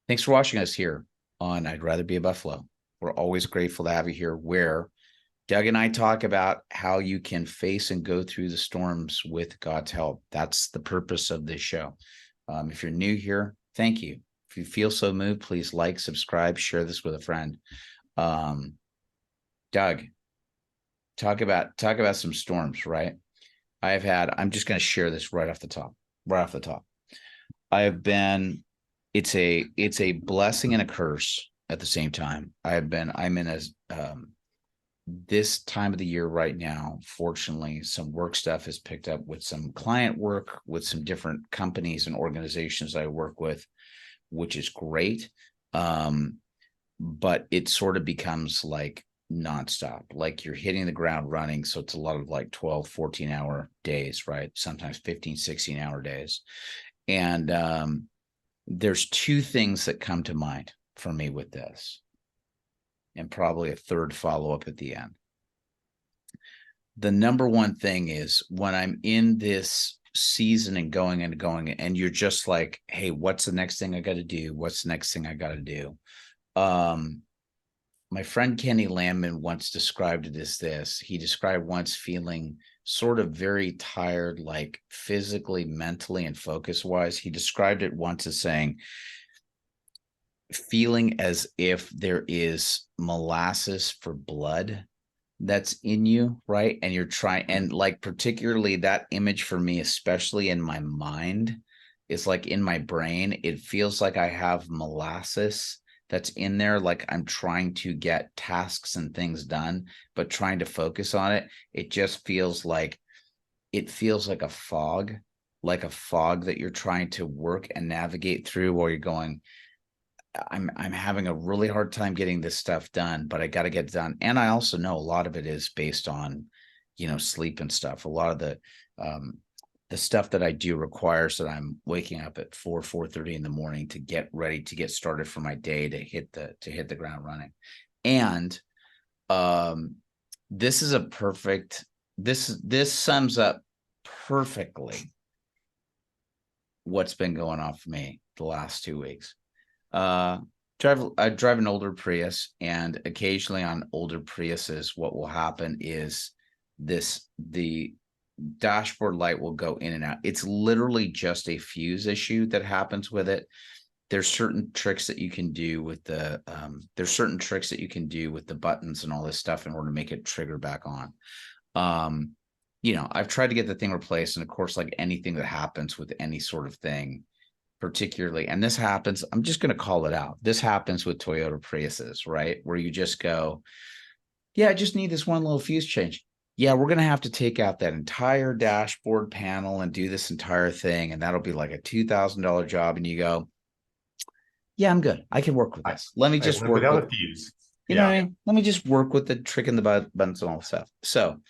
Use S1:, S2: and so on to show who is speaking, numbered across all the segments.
S1: Thanks for watching us here on I'd Rather Be a Buffalo. We're always grateful to have you here, where Doug and I talk about how you can face and go through the storms with God's help. That's the purpose of this show. If you're new here, thank you. If you feel so moved, please like, subscribe, share this with a friend. Doug, talk about some storms, right? I'm just going to share this right off the top. It's a blessing and a curse at the same time. I'm in this time of the year right now. Fortunately, some work stuff has picked up with some client work with some different companies and organizations I work with, which is great. But it sort of becomes like nonstop, like you're hitting the ground running. So it's a lot of like 12, 14-hour days, right? Sometimes 15, 16-hour days. And there's two things that come to mind for me with this, and probably a third follow-up at the end. The number one thing is when I'm in this season and going, and you're just like, hey, what's the next thing I got to do? What's the next thing I got to do? My friend Kenny Landman once described it as this. He described once feeling sort of very tired, like physically, mentally, and focus-wise. He described it once as saying, feeling as if there is molasses for blood that's in you, right? And you're trying, and like particularly that image for me, especially in my mind, is like in my brain, it feels like I have molasses that's in there, like I'm trying to get tasks and things done, but trying to focus on it. It just feels like a fog, that you're trying to work and navigate through, while you're going, I'm having a really hard time getting this stuff done, but I got to get it done. And I also know a lot of it is based on, sleep and stuff. A lot of the stuff that I do requires that I'm waking up at 4:30 in the morning to get ready to get started for my day, to hit the ground running. And this is this sums up perfectly what's been going on for me the last 2 weeks. I drive an older Prius, and occasionally on older Priuses, what will happen is the dashboard light will go in and out. It's literally just a fuse issue that happens with it. There's certain tricks that you can do with the buttons and all this stuff in order to make it trigger back on. I've tried to get the thing replaced, and of course, like anything that happens with any sort of thing, particularly, and this happens, I'm just going to call it out. This happens with Toyota Priuses, right? Where you just go, yeah, I just need this one little fuse change. Yeah, we're going to have to take out that entire dashboard panel and do this entire thing. And that'll be like a $2,000 job. And you go, yeah, I'm good. I can work with this. Let me just work with fuse. You know what I mean? Let me just work with the trick in the buttons and all the stuff. So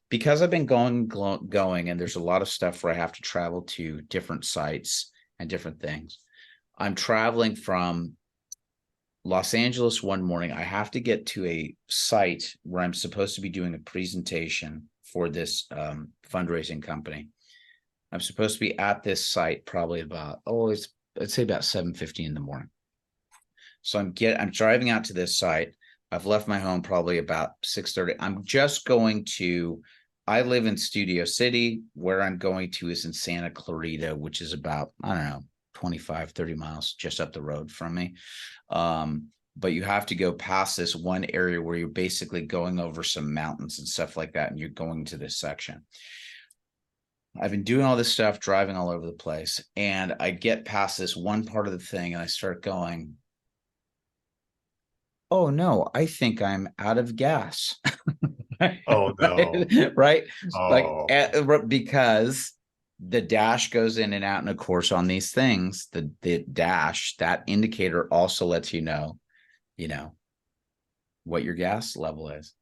S1: because I've been going, and there's a lot of stuff where I have to travel to different sites and different things. I'm traveling from Los Angeles one morning. I have to get to a site where I'm supposed to be doing a presentation for this fundraising company. I'm supposed to be at this site probably about, I'd say about 7:15 in the morning. So I'm driving out to this site. I've left my home probably about 6:30. I'm just going to, I live in Studio City. Where I'm going to is in Santa Clarita, which is about, I don't know, 25, 30 miles just up the road from me. But you have to go past this one area where you're basically going over some mountains and stuff like that, and you're going to this section. I've been doing all this stuff, driving all over the place, and I get past this one part of the thing, and I start going, oh no, I think I'm out of gas.
S2: Oh no.
S1: Right?
S2: Oh.
S1: Because the dash goes in and out, and of course on these things, the dash, that indicator also lets you know what your gas level is.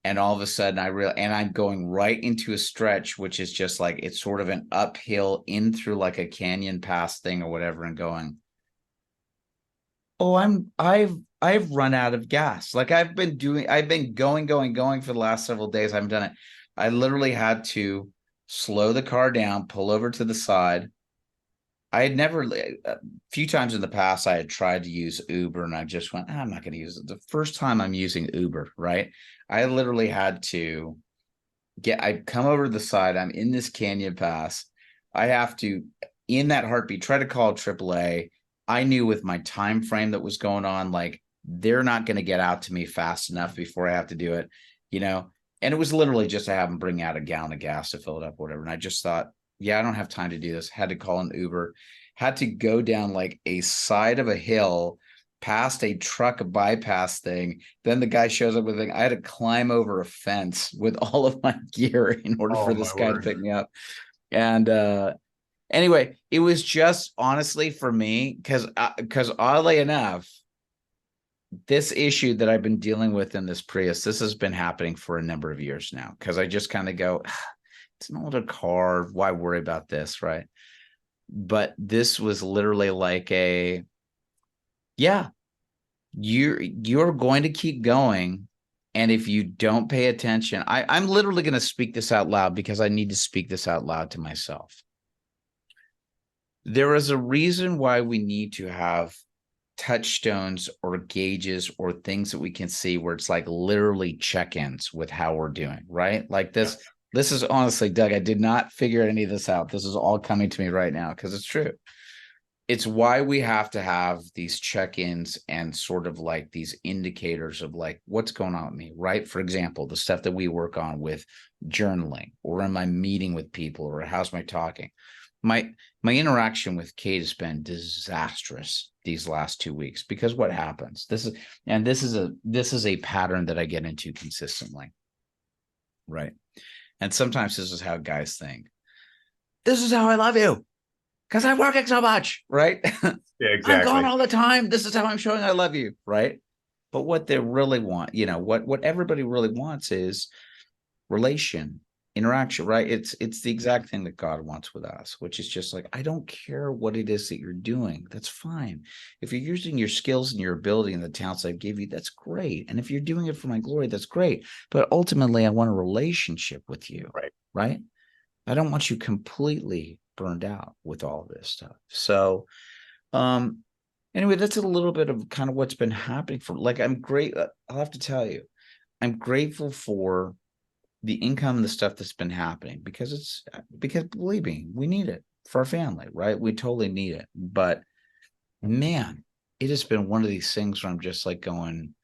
S1: And all of a sudden I'm going right into a stretch, which is just like, it's sort of an uphill in through like a canyon pass thing or whatever, and going, oh, I've run out of gas. Like I've been going for the last several days. I haven't done it. I literally had to slow the car down, pull over to the side, I had never, a few times in the past, I had tried to use Uber and I just went, I'm not going to use it. The first time I'm using Uber, right? I literally had to I come over to the side. I'm in this canyon pass. I have to, in that heartbeat, try to call AAA. I knew with my time frame that was going on, like they're not going to get out to me fast enough before I have to do it, you know? And it was literally just to have them bring out a gallon of gas to fill it up, or whatever. And I just thought, yeah, I don't have time to do this. Had to call an Uber, had to go down like a side of a hill past a truck bypass thing. Then the guy shows up with a thing. I had to climb over a fence with all of my gear in order
S2: Oh
S1: for
S2: my
S1: this guy to
S2: word.
S1: pick me up. And anyway, it was just honestly for me, because oddly enough, this issue that I've been dealing with in this Prius, this has been happening for a number of years now. Because I just kind of go, it's an older car. Why worry about this, right? But this was literally like yeah, you're going to keep going. And if you don't pay attention, I'm literally going to speak this out loud because I need to speak this out loud to myself. There is a reason why we need to have touchstones or gauges or things that we can see where it's like literally check-ins with how we're doing, right? Like this.
S2: Yeah.
S1: This is honestly, Doug, I did not figure any of this out. This is all coming to me right now because it's true. It's why we have to have these check-ins and sort of like these indicators of like what's going on with me, right? For example, the stuff that we work on with journaling, or am I meeting with people, or how's my talking? My interaction with Kate has been disastrous these last 2 weeks because what happens? This is a pattern that I get into consistently, right? And sometimes this is how guys think. This is how I love you because I'm working so much, right?
S2: Yeah,
S1: I'm gone
S2: exactly.
S1: all the time. This is how I'm showing I love you, right? But what they really want, what everybody really wants is relation, interaction, right? It's the exact thing that God wants with us, which is just like, I don't care what it is that you're doing. That's fine. If you're using your skills and your ability and the talents I gave you, that's great. And if you're doing it for my glory, that's great. But ultimately, I want a relationship with you,
S2: Right.
S1: right? I don't want you completely burned out with all of this stuff. So, anyway, that's a little bit of kind of what's been happening for, like, I'm great. I'll have to tell you, I'm grateful for the income and the stuff that's been happening because believe me, we need it for our family, right? We totally need it. But man, it has been one of these things where I'm just like going,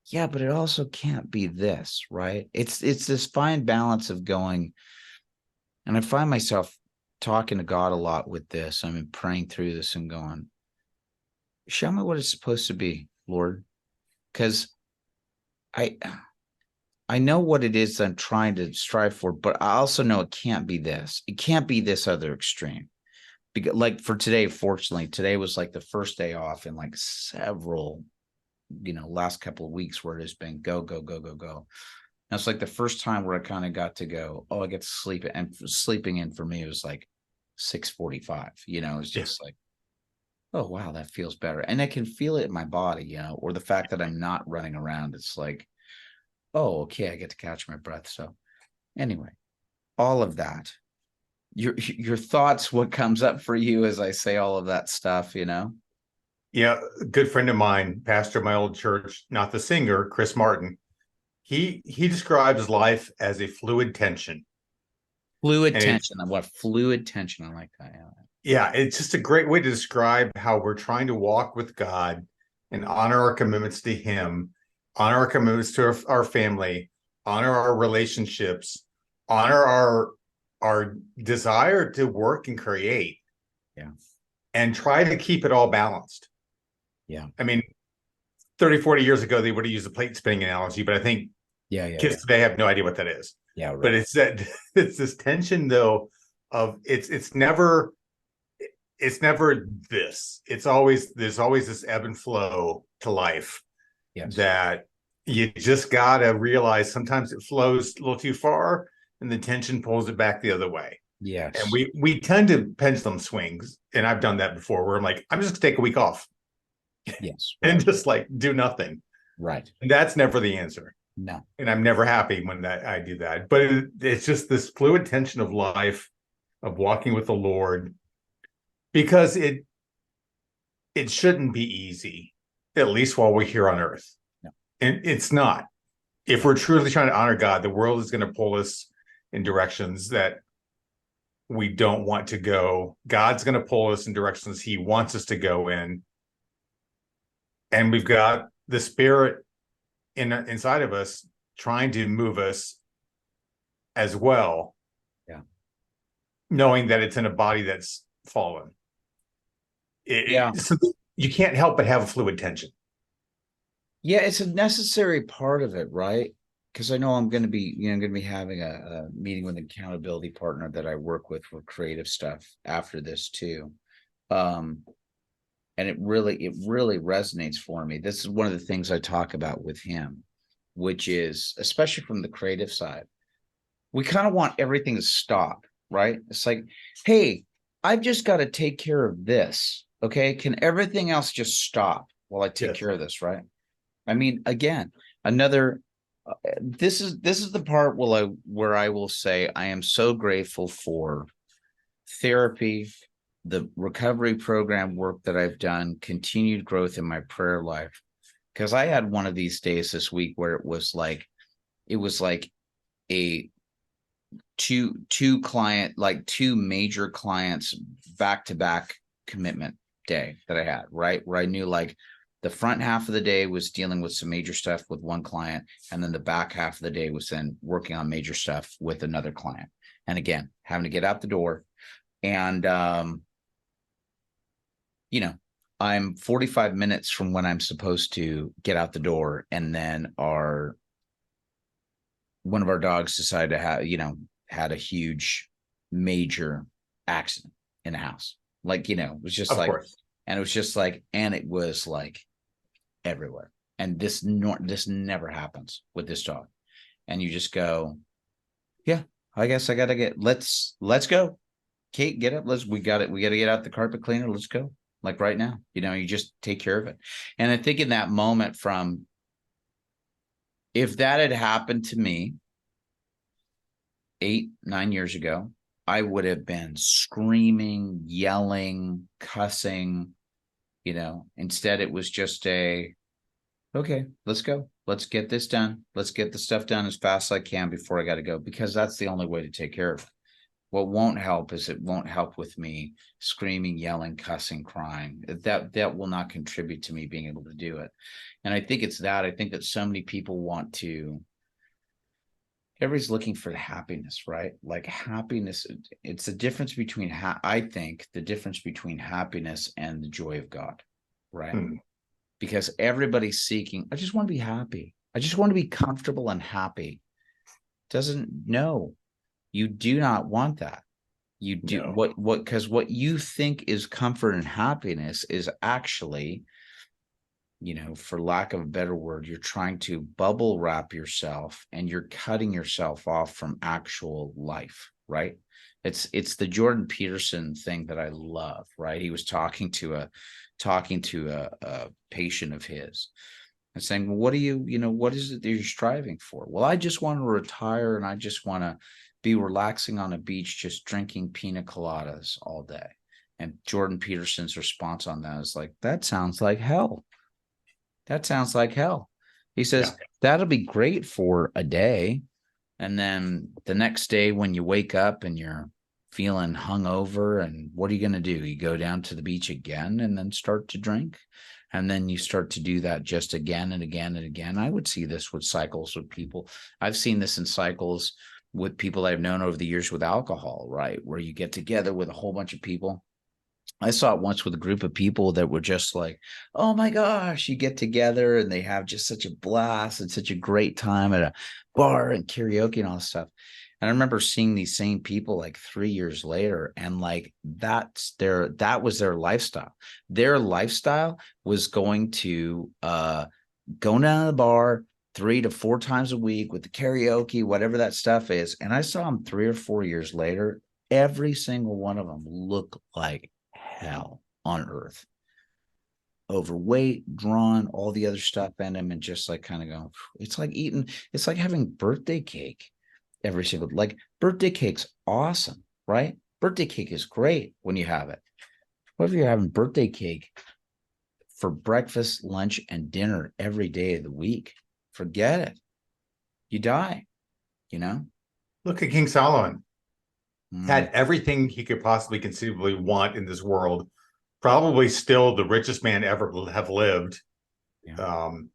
S1: yeah, but it also can't be this, right? It's this fine balance of going, and I find myself talking to God a lot with this. I mean, praying through this and going, show me what it's supposed to be, Lord. Because I know what it is I'm trying to strive for, but I also know it can't be this. It can't be this other extreme. Because, like for today, fortunately, today was like the first day off in like several, last couple of weeks where it has been go, go, go, go, go. And it's like the first time where I kind of got to go, oh, I get to sleep. And sleeping in for me, it was like 6:45. It's
S2: Yeah.
S1: just like, oh, wow, that feels better. And I can feel it in my body, or the fact that I'm not running around. It's like, oh, okay, I get to catch my breath. So anyway, all of that, your thoughts, what comes up for you as I say all of that stuff,
S2: Yeah. A good friend of mine, pastor of my old church, not the singer, Chris Martin. He describes life as a fluid tension.
S1: Fluid
S2: And it's
S1: tension. What fluid tension? I like that. Yeah.
S2: yeah, it's just a great way to describe how we're trying to walk with God and honor our commitments to Him, honor our commitments to our family, honor our relationships, honor our desire to work and create,
S1: Yeah.
S2: and try to keep it all balanced.
S1: Yeah.
S2: I mean, 30, 40 years ago, they would have used a plate spinning analogy, but I think
S1: Yeah.
S2: kids today have no idea what that is.
S1: Yeah. Right.
S2: But it's that it's this tension though of it's never this. There's always this ebb and flow to life.
S1: Yes.
S2: That you just gotta realize sometimes it flows a little too far and the tension pulls it back the other way.
S1: Yes.
S2: And we tend to pendulum swings, and I've done that before where I'm like, I'm just gonna take a week off.
S1: Yes.
S2: And
S1: Right.
S2: just like do nothing.
S1: Right.
S2: And that's never the answer.
S1: No.
S2: And I'm never happy when I do that. But it's just this fluid tension of life, of walking with the Lord, because it shouldn't be easy, at least while we're here on earth.
S1: No.
S2: And it's not. If we're truly trying to honor God, the world is going to pull us in directions that we don't want to go. God's going to pull us in directions he wants us to go in. And we've got the Spirit inside of us trying to move us as well.
S1: Yeah.
S2: Knowing that it's in a body that's fallen. So you can't help but have a fluid tension.
S1: Yeah, it's a necessary part of it, right? Because I know I'm going to be having a meeting with an accountability partner that I work with for creative stuff after this too. And it really resonates for me. This is one of the things I talk about with him, which is, especially from the creative side, we kind of want everything to stop, right? It's like, hey, I've just got to take care of this. Okay. Can everything else just stop while I take care of this, right? I mean, again, another this is the part where I will say I am so grateful for therapy, the recovery program work that I've done, continued growth in my prayer life. Because I had one of these days this week where it was like a two major clients back-to-back commitment day that I had, right? Where I knew like the front half of the day was dealing with some major stuff with one client, and then the back half of the day was then working on major stuff with another client. And again, having to get out the door. And I'm 45 minutes from when I'm supposed to get out the door, and then one of our dogs decided to have, had a huge major accident in the house. Like, it was just like, and it was just like, and it was like everywhere. And this never happens with this dog. And you just go, yeah, I guess I got to let's go. Kate, get up. We got to get out the carpet cleaner. Let's go. Like right now, you just take care of it. And I think in that moment if that had happened to me 8-9 years ago, I would have been screaming, yelling, cussing, instead it was just okay, let's go. Let's get this done. Let's get the stuff done as fast as I can before I got to go, because that's the only way to take care of it. What won't help is it won't help with me screaming, yelling, cussing, crying. That will not contribute to me being able to do it. And I think I think that so many people everybody's looking for the happiness, right? Like happiness, it's the difference between, I think the difference between happiness and the joy of God, right? Because everybody's seeking, I just want to be happy. I just want to be comfortable and happy. No, you do not want that. You do because what you think is comfort and happiness is actually, for lack of a better word, you're trying to bubble wrap yourself, and you're cutting yourself off from actual life, right? It's the Jordan Peterson thing that I love, right? He was talking to a patient of his and saying, well, what is it that you're striving for? Well, I just want to retire, and I just want to be relaxing on a beach, just drinking pina coladas all day. And Jordan Peterson's response on that is like, that sounds like hell. That sounds like hell. He says, that'll be great for a day. And then the next day when you wake up and you're feeling hungover, and what are you going to do? You go down to the beach again and then start to drink. And then you start to do that just again and again and again. I would see this with cycles with people. I've seen this in cycles with people I've known over the years with alcohol, right? Where you get together with a whole bunch of people. I saw it once with a group of people that were just like, oh my gosh, you get together and they have just such a blast and such a great time at a bar and karaoke and all this stuff. And I remember seeing these same people like 3 years later, and like that was their lifestyle. Their lifestyle was going to go down to the bar 3 to 4 times a week with the karaoke, whatever that stuff is. And I saw them 3 or 4 years later. Every single one of them looked like hell on earth. Overweight, drawn, all the other stuff in them, and just like kind of go, it's like having birthday cake every single, like birthday cake's awesome, right? Birthday cake is great when you have it. What if you're having birthday cake for breakfast, lunch, and dinner every day of the week? Forget it. You die, you know?
S2: Look at King Solomon. Had
S1: Mm,
S2: everything he could possibly conceivably want in this world. Probably still the richest man ever have lived.
S1: yeah.
S2: Um,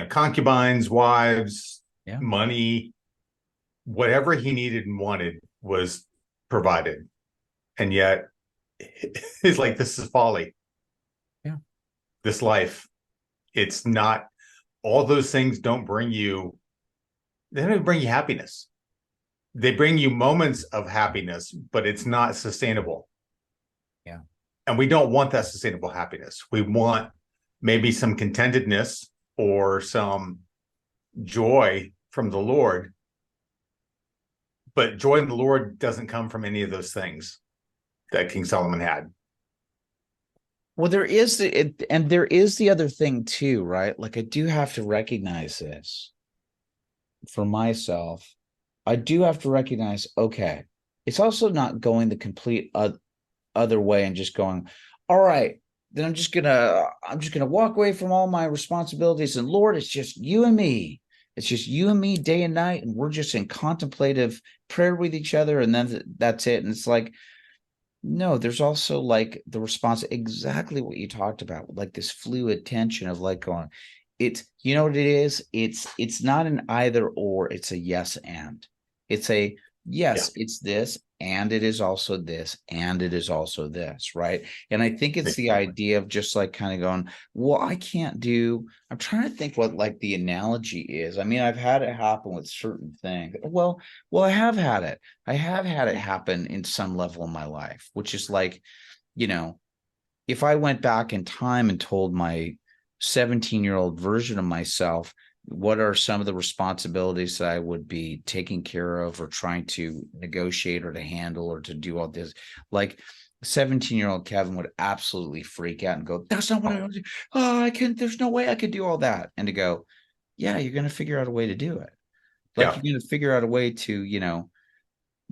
S2: concubines, wives,
S1: Yeah.
S2: money, whatever he needed and wanted was provided. And yet it's like, this is folly.
S1: Yeah.
S2: This life, it's not, all those things don't bring you, they don't even bring you happiness. They bring you moments of happiness, but it's not sustainable.
S1: Yeah.
S2: And we don't want that sustainable happiness. We want maybe some contentedness or some joy from the Lord. But joy in the Lord doesn't come from any of those things that King Solomon had.
S1: Well, there is and there is the other thing too, right? Like I do have to recognize this for myself. I do have to recognize, okay, it's also not going the complete other way and just going, all right, then I'm just gonna walk away from all my responsibilities, and Lord, it's just you and me. It's just you and me day and night, and we're just in contemplative prayer with each other, and then that's it. And it's like, no, there's also like the response, exactly what you talked about, like this fluid tension of like going, it's, you know what it is? It's not an either or, it's a yes and. It's a
S2: Yeah,
S1: yes, it's this, and it is also this, and it is also this, right? And I think it's the
S2: exactly.
S1: idea of just like kind of going, well, I can't do, I'm trying to think what like the analogy is. I mean, I've had it happen with certain things. Well, I have had it happen in some level in my life, which is like, you know, if I went back in time and told my 17-year-old version of myself what are some of the responsibilities that I would be taking care of or trying to negotiate or to handle or to do all this, like 17-year-old Kevin would absolutely freak out and go, that's not what I want to do. Oh, I can, there's no way I could do all that. And to go, yeah, you're going to figure out a way to do it. Like
S2: Yeah,
S1: you're going to figure out a way to,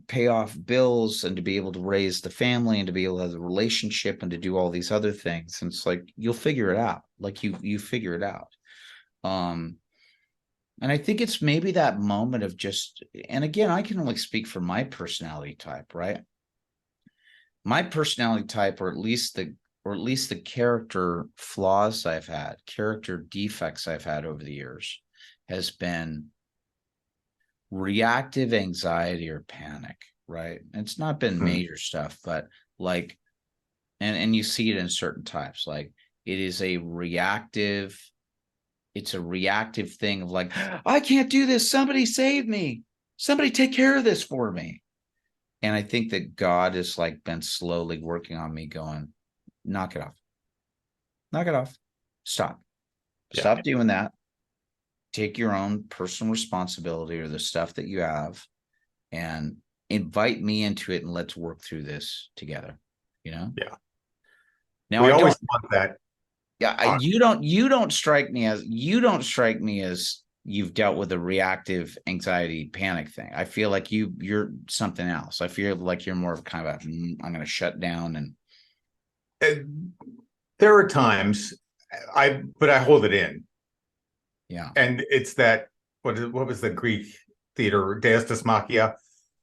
S1: pay off bills and to be able to raise the family and to be able to have the relationship and to do all these other things. And it's like you'll figure it out. Like you figure it out. Um, and I think it's maybe that moment of just, and again, I can only speak for my personality type, right? My personality type, or at least the character flaws I've had, character defects I've had over the years, has been reactive anxiety or panic, right? It's not been
S2: hmm.
S1: major stuff, but like, and you see it in certain types, like it is a reactive, it's a reactive thing of like, I can't do this, somebody save me, somebody take care of this for me. And I think that God has like been slowly working on me going, knock it off, knock it off, stop,
S2: Yeah.
S1: stop doing that, take your own personal responsibility or the stuff that you have and invite me into it, and let's work through this together, you know?
S2: Yeah.
S1: Now
S2: We
S1: I
S2: always
S1: don't,
S2: want that.
S1: yeah,
S2: Uh,
S1: you don't strike me as you've dealt with a reactive anxiety panic thing. I feel like you're something else. I feel like you're more of kind of a, I'm going to shut down and
S2: and there are times but I hold it in.
S1: yeah,
S2: And it's that, what was the Greek theater, Deus Machina?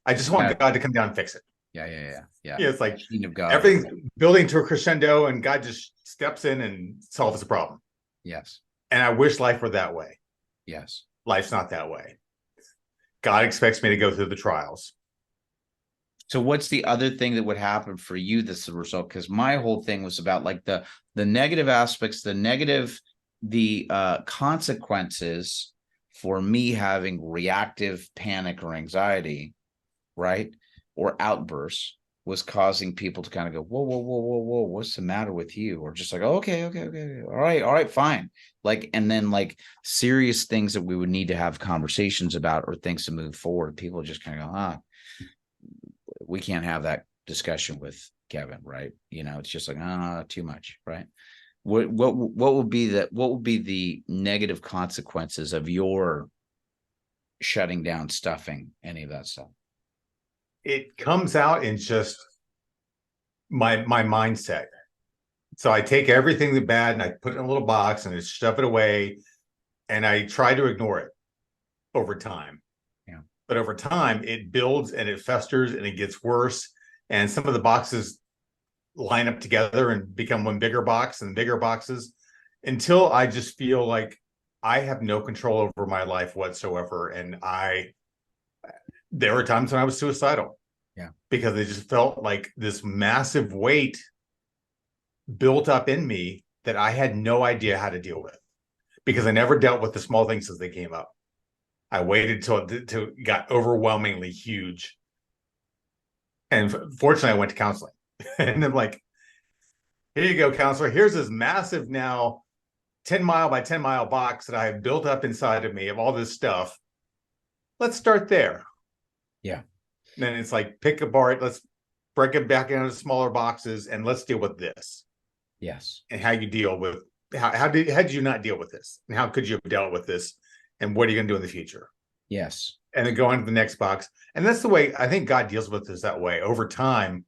S2: I just
S1: yeah,
S2: want God to come down and fix it.
S1: yeah.
S2: Yeah, it's like
S1: Machine of God.
S2: everything's building to a crescendo and God just steps in and solves the problem.
S1: Yes,
S2: And I wish life were that way.
S1: yes.
S2: Life's not that way. God expects me to go through the trials.
S1: So what's the other thing that would happen for you that's the result? Because my whole thing was about like the negative aspects, the consequences for me having reactive panic or anxiety, right? Or outbursts was causing people to kind of go, whoa, whoa, whoa, whoa, whoa, what's the matter with you? Or just like, oh, okay, all right, fine. Like, and then like serious things that we would need to have conversations about or things to move forward. People just kind of go, we can't have that discussion with Kevin, right? It's just like, too much, right? What would be the negative consequences of your shutting down, stuffing, any of that stuff?
S2: It comes out in just my mindset. So I take everything that's bad and I put it in a little box and I shove it away, and I try to ignore it over time.
S1: Yeah.
S2: But over time, it builds and it festers and it gets worse. And some of the boxes line up together and become one bigger box and bigger boxes, until I just feel like I have no control over my life whatsoever. And there were times when I was suicidal.
S1: Yeah.
S2: Because it just felt like this massive weight built up in me that I had no idea how to deal with, because I never dealt with the small things as they came up. I waited till it got overwhelmingly huge. And fortunately, I went to counseling. And I'm like, here you go, counselor. Here's this massive now 10-mile by 10-mile box that I have built up inside of me of all this stuff. Let's start there.
S1: Yeah.
S2: And then it's like, pick apart, let's break it back into smaller boxes and let's deal with this.
S1: Yes.
S2: And how you deal with, how did you not deal with this? And how could you have dealt with this? And what are you going to do in the future?
S1: Yes.
S2: And then go on to the next box. And that's the way I think God deals with us that way. Over time,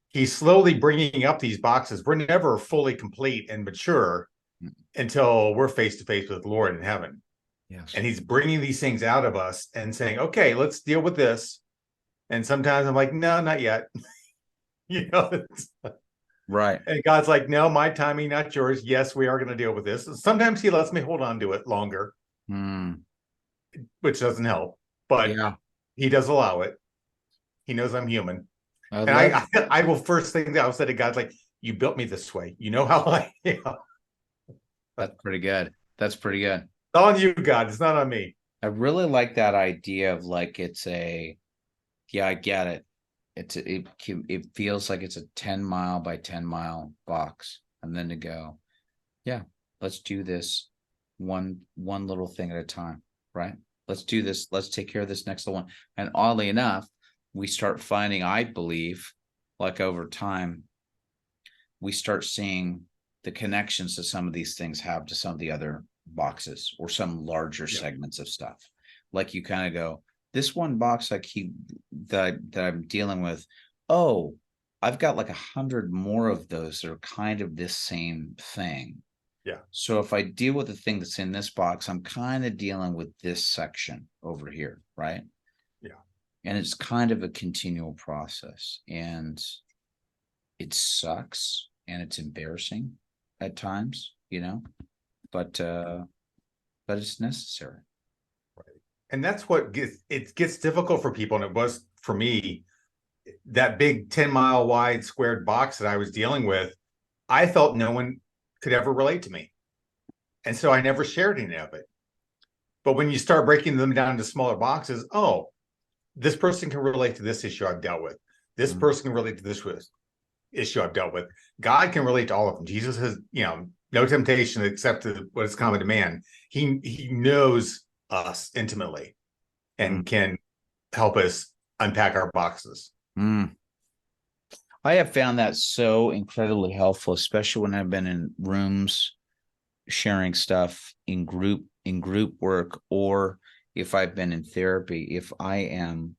S2: he's slowly bringing up these boxes. We're never fully complete and mature until we're face to face with the Lord in heaven.
S1: Yes.
S2: And he's bringing these things out of us and saying, okay, let's deal with this. And sometimes I'm like, no, not yet. You know,
S1: right.
S2: And God's like, no, my timing, not yours. Yes, we are going to deal with this. Sometimes he lets me hold on to it longer, which doesn't help, but
S1: yeah,
S2: he does allow it. He knows I'm human. I will first thing that I'll say to God, like, you built me this way. You know how I am.
S1: That's pretty good. That's pretty good.
S2: It's on you, God. It's not on me.
S1: I really like that idea of like, yeah, I get it. It feels like it's a 10-mile by 10-mile box. And then to go, yeah, let's do this one little thing at a time, right? Let's do this. Let's take care of this next one. And oddly enough, we start finding, I believe, like over time, we start seeing the connections that some of these things have to some of the other boxes or some larger segments of stuff. Like you kind of go, this one box that I'm dealing with, oh, I've got like 100 more of those that are kind of this same thing.
S2: Yeah.
S1: So if I deal with the thing that's in this box, I'm kind of dealing with this section over here, right?
S2: Yeah.
S1: And it's kind of a continual process, and it sucks and it's embarrassing at times, but it's necessary.
S2: Right. And that's what gets difficult for people. And it was for me, that big 10-mile wide squared box that I was dealing with, I felt no one could ever relate to me. And so I never shared any of it. But when you start breaking them down into smaller boxes, oh, this person can relate to this issue I've dealt with. This person can relate to this issue I've dealt with. God can relate to all of them. Jesus has, no temptation except what is common to man. He knows us intimately and can help us unpack our boxes.
S1: I have found that so incredibly helpful, especially when I've been in rooms sharing stuff in group work, or if I've been in therapy. If I am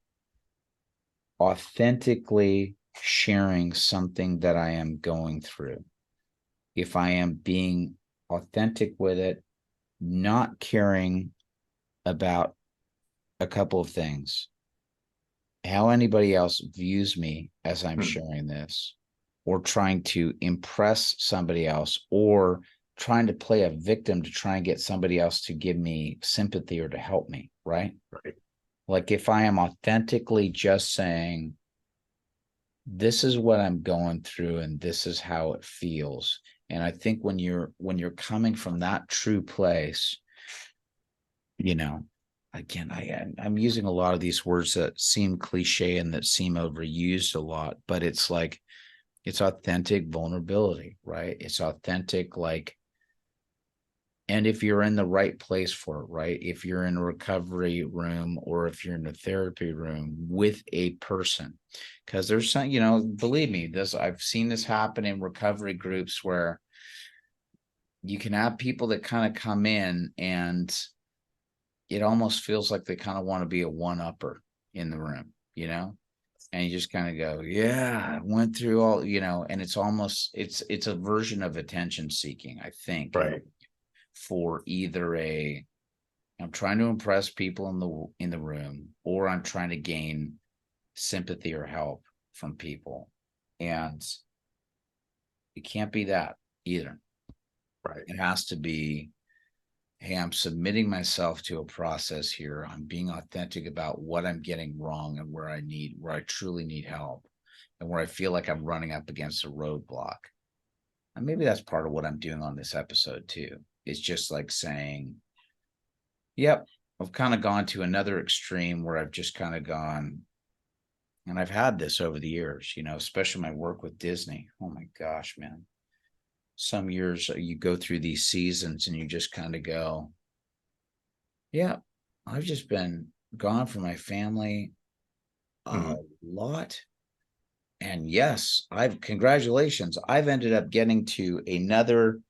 S1: authentically sharing something that I am going through, if I am being authentic with it, not caring about a couple of things, how anybody else views me as I'm sharing this, or trying to impress somebody else, or trying to play a victim to try and get somebody else to give me sympathy or to help me, right?
S2: Right.
S1: Like if I am authentically just saying, this is what I'm going through and this is how it feels. And I think when you're coming from that true place, again, I'm using a lot of these words that seem cliche and that seem overused a lot, but it's like, it's authentic vulnerability, right? It's authentic, and if you're in the right place for it, right? If you're in a recovery room or if you're in a therapy room with a person, because there's some, believe me, I've seen this happen in recovery groups where you can have people that kind of come in and it almost feels like they kind of want to be a one-upper in the room, And you just kind of go, yeah, I went through all, and it's almost, it's a version of attention seeking, I think,
S2: Right.
S1: for either I'm trying to impress people in the room, or I'm trying to gain sympathy or help from people. And it can't be that either.
S2: Right.
S1: It has to be, hey, I'm submitting myself to a process here. I'm being authentic about what I'm getting wrong and where I truly need help, and where I feel like I'm running up against a roadblock. And maybe that's part of what I'm doing on this episode too. It's just like saying, yep, I've kind of gone to another extreme where I've just kind of gone, and I've had this over the years, especially my work with Disney. Oh my gosh, man. Some years you go through these seasons and you just kind of go, yeah, I've just been gone from my family a lot. And yes, congratulations. I've ended up getting to another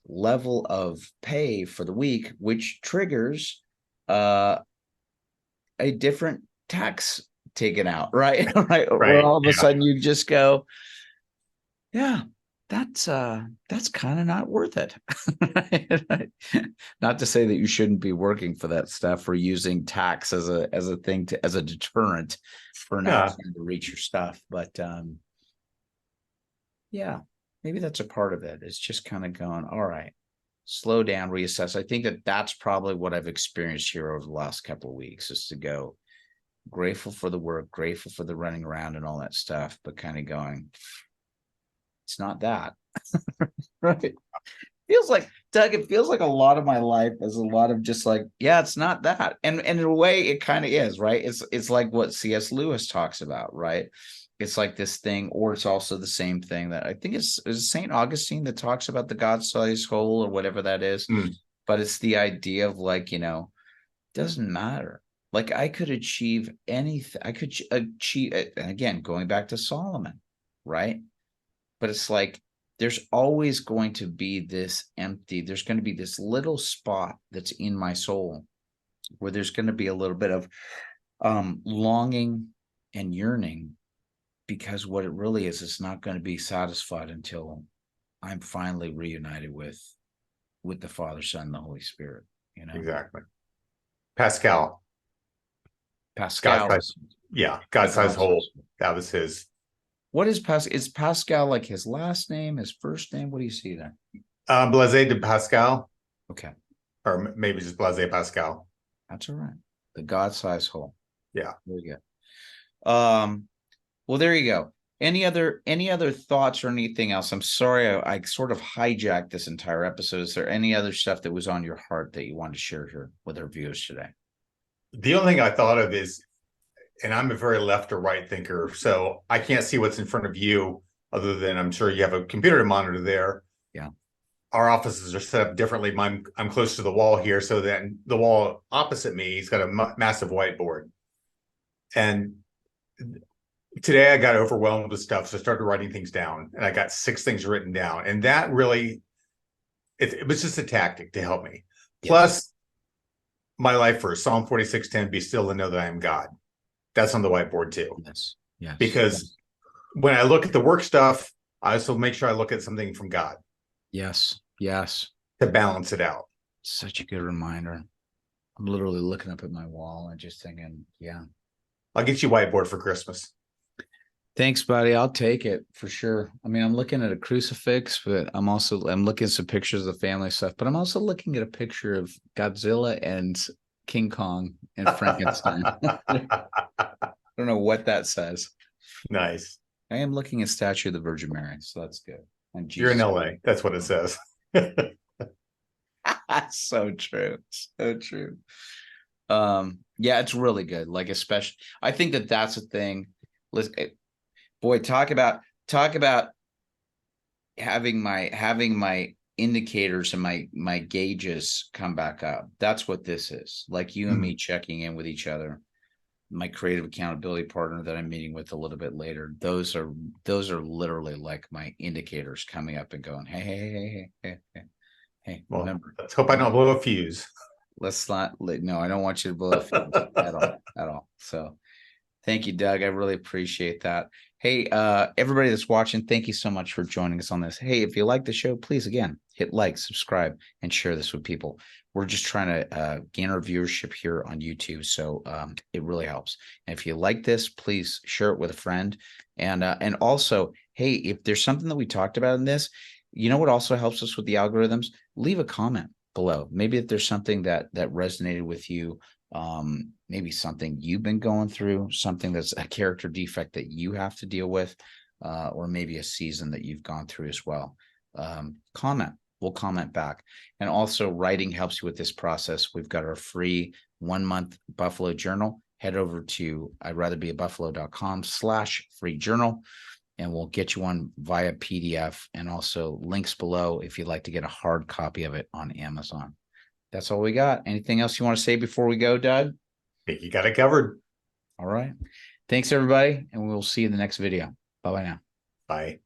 S1: level of pay for the week, which triggers a different tax taken out, right? Right. Where
S2: Right.
S1: all of a
S2: Yeah.
S1: sudden you just go, yeah, that's kind of not worth it. Right? Not to say that you shouldn't be working for that stuff or using tax as a thing as a deterrent for not
S2: Yeah.
S1: trying to reach your stuff, but yeah, maybe that's a part of it. It's just kind of going, all right, slow down, reassess. I think that that's probably what I've experienced here over the last couple of weeks, is to go grateful for the work, grateful for the running around and all that stuff, but kind of going, it's not that. Right. Feels like, Doug, it feels like a lot of my life is a lot of just like, yeah, it's not that. And in a way it kind of is, right? It's like what C.S. Lewis talks about, right? It's like this thing, or it's also the same thing that I think is St. Augustine that talks about the God-sized whole or whatever that is.
S2: Mm.
S1: But it's the idea of like, doesn't matter. Like I could achieve anything. I could achieve, and again, going back to Solomon, right? But it's like there's always going to be this empty, there's going to be this little spot that's in my soul where there's going to be a little bit of longing and yearning, because what it really is, it's not going to be satisfied until I'm finally reunited with the Father, Son, and the Holy Spirit.
S2: Exactly. Pascal. God
S1: Pascal
S2: size.
S1: is
S2: Yeah. God size
S1: God's
S2: hole.
S1: husband.
S2: That was his.
S1: What is Pascal? Is Pascal like his last name, his first name? What do you see there?
S2: Blaise de Pascal,
S1: Okay,
S2: or maybe just Blaise Pascal.
S1: that's all right. The God-sized hole.
S2: Yeah.
S1: Very good. Well, there you go. Any other thoughts or anything else? I'm sorry I sort of hijacked this entire episode. Is there any other stuff that was on your heart that you wanted to share here with our viewers today?
S2: The only thing I thought of is, and I'm a very left or right thinker, so I can't see what's in front of you other than I'm sure you have a computer to monitor there.
S1: Yeah.
S2: Our offices are set up differently. I'm close to the wall here, so then the wall opposite me, he's got a massive whiteboard. And today I got overwhelmed with stuff, so I started writing things down, and I got 6 things written down. And that really, it was just a tactic to help me.
S1: Yeah.
S2: Plus, my life verse, Psalm 46:10, be still and know that I am God. That's on the whiteboard too.
S1: Yes. Yes.
S2: Because when I look at the work stuff, I also make sure I look at something from God.
S1: Yes. Yes.
S2: To balance it out.
S1: Such a good reminder. I'm literally looking up at my wall and just thinking, yeah.
S2: I'll get you whiteboard for Christmas.
S1: Thanks, buddy. I'll take it for sure. I mean, I'm looking at a crucifix, but I'm looking at some pictures of the family stuff, but I'm also looking at a picture of Godzilla and King Kong and Frankenstein. I don't know what that says.
S2: Nice.
S1: I am looking at statue of the Virgin Mary, so that's good. And Jesus.
S2: You're in LA. That's what it says.
S1: So true. So true. Yeah, it's really good. Like, especially, I think that that's a thing. Listen, boy, talk about having my indicators and my gauges come back up. That's what this is. Like you and me checking in with each other. My creative accountability partner that I'm meeting with a little bit later. Those are literally like my indicators coming up and going, hey,
S2: Well,
S1: remember.
S2: let's hope I don't blow a fuse.
S1: Let's not. No, I don't want you to blow a fuse at all. So Thank you, Doug. I really appreciate that. Hey, everybody that's watching, thank you so much for joining us on this. Hey, if you like the show, please, again, hit like, subscribe, and share this with people. We're just trying to gain our viewership here on YouTube, so it really helps. And if you like this, please share it with a friend. And also, hey, if there's something that we talked about in this, you know what also helps us with the algorithms? Leave a comment below. Maybe if there's something that resonated with you, maybe something you've been going through, something that's a character defect that you have to deal with, or maybe a season that you've gone through as well. Comment. We'll comment back. And also, writing helps you with this process. We've got our free 1-month Buffalo journal. Head over to i'dratherbeabuffalo.com/free journal, and we'll get you one via PDF, and also links below if you'd like to get a hard copy of it on Amazon. That's all we got. Anything else you want to say before we go, Doug?
S2: I think you got it covered.
S1: All right. Thanks, everybody, and we'll see you in the next video. Bye-bye now.
S2: Bye.